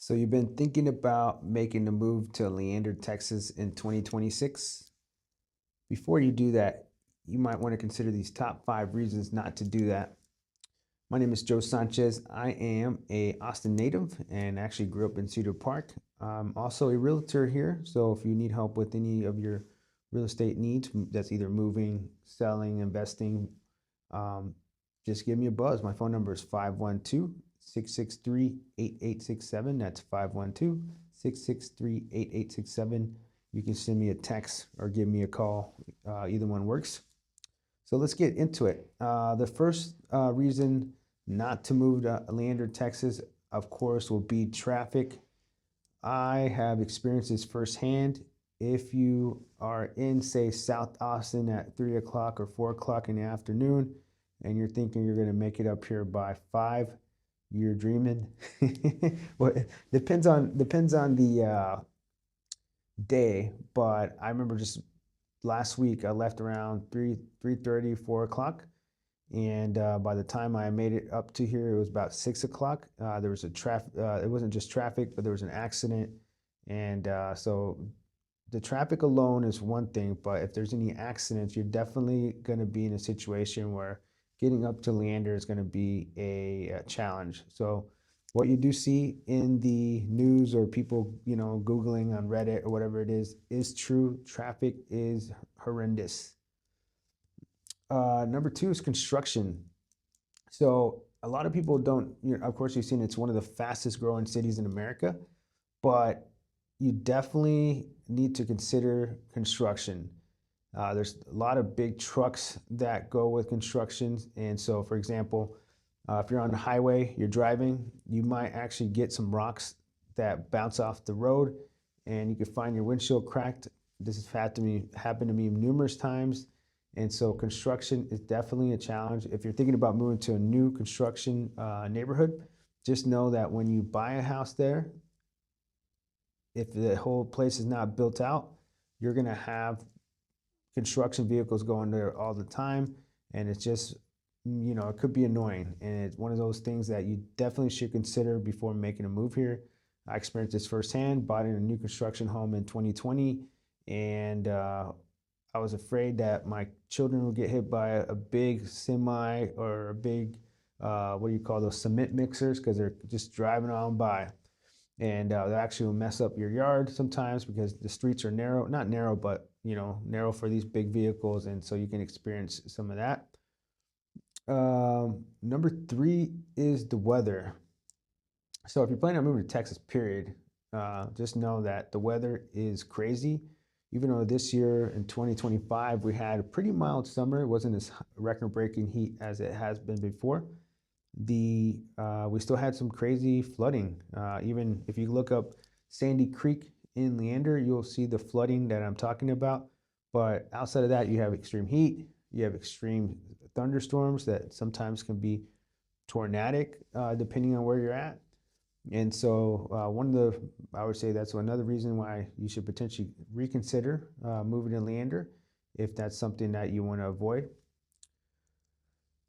So you've been thinking about making the move to Leander, Texas in 2026? Before you do that, you might want to consider these top 5 reasons not to do that. My name is Joe Sanchez. I am a Austin native and actually grew up in Cedar Park. I'm also a realtor here, so if you need help with any of your real estate needs, that's either moving, selling, investing, um, just give me a buzz. My phone number is 512-663-8867. That's 512-663-8867. You can send me a text or give me a call. Either one works. So let's get into it. The first reason not to move to Leander, Texas, of course, will be traffic. I have experienced this firsthand. If you are in, say, South Austin at 3 o'clock or 4 o'clock in the afternoon, and you're thinking you're going to make it up here by 5, you're dreaming. Well, it depends on the day, but I remember just last week I left around 3:30, 4 o'clock, and by the time I made it up to here, it was about 6 o'clock. There was a traffic. It wasn't just traffic, but there was an accident, and so the traffic alone is one thing, but if there's any accidents, you're definitely going to be in a situation where getting up to Leander is going to be a challenge. So what you do see in the news or people, Googling on Reddit or whatever it is true. Traffic is horrendous. Number two is construction. So a lot of people don't, of course, you've seen it's one of the fastest growing cities in America, but you definitely need to consider construction. There's a lot of big trucks that go with construction. And so, for example, if you're on the highway, you're driving, you might actually get some rocks that bounce off the road and you can find your windshield cracked. This has happened to me numerous times. And so construction is definitely a challenge. If you're thinking about moving to a new construction neighborhood, just know that when you buy a house there, if the whole place is not built out, you're going to have construction vehicles going there all the time. And it's just, it could be annoying. And it's one of those things that you definitely should consider before making a move here. I experienced this firsthand, bought in a new construction home in 2020. And I was afraid that my children would get hit by a big semi or a big, what do you call those, cement mixers, because they're just driving on by. And that actually will mess up your yard sometimes because the streets are narrow, not narrow, but narrow for these big vehicles, and so you can experience some of that. Number three is the weather. So if you're planning on moving to Texas, period, just know that the weather is crazy. Even though this year in 2025 we had a pretty mild summer, it wasn't as record-breaking heat as it has been before. We still had some crazy flooding. Even if you look up Sandy Creek in Leander, you'll see the flooding that I'm talking about. But outside of that, you have extreme heat, you have extreme thunderstorms that sometimes can be tornadic, depending on where you're at. And so I would say that's another reason why you should potentially reconsider moving to Leander if that's something that you want to avoid.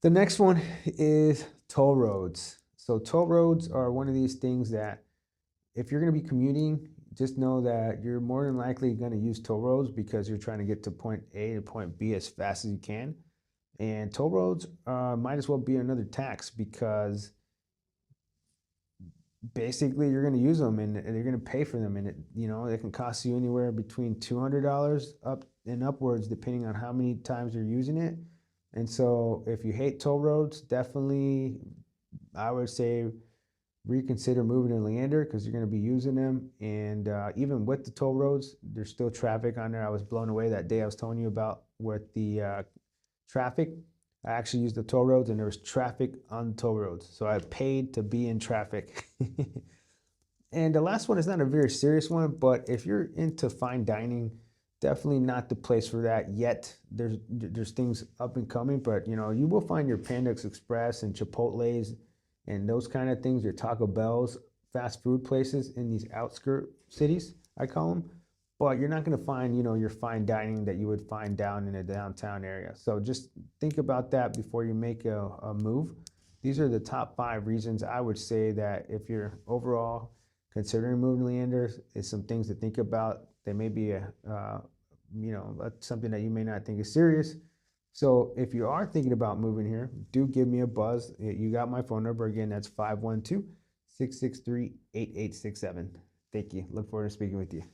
The next one is toll roads. So toll roads are one of these things that if you're going to be commuting, just know that you're more than likely going to use toll roads because you're trying to get to point A to point B as fast as you can. And toll roads might as well be another tax because basically you're going to use them and you're going to pay for them. And it can cost you anywhere between $200 up and upwards depending on how many times you're using it. And so if you hate toll roads, definitely I would say reconsider moving to Leander because you're going to be using them. And even with the toll roads, there's still traffic on there. I was blown away that day I was telling you about with the traffic. I actually used the toll roads and there was traffic on the toll roads. So I paid to be in traffic. And the last one is not a very serious one, but if you're into fine dining, definitely not the place for that yet. There's things up and coming, but you will find your Panda Express and Chipotle's and those kind of things, your Taco Bell's, fast food places in these outskirt cities, I call them. But you're not going to find, your fine dining that you would find down in a downtown area. So just think about that before you make a move. These are the top 5 reasons I would say that if you're overall considering moving to Leander is some things to think about. There may be something that you may not think is serious. So if you are thinking about moving here, do give me a buzz. You got my phone number again. That's 512-663-8867. Thank you. Look forward to speaking with you.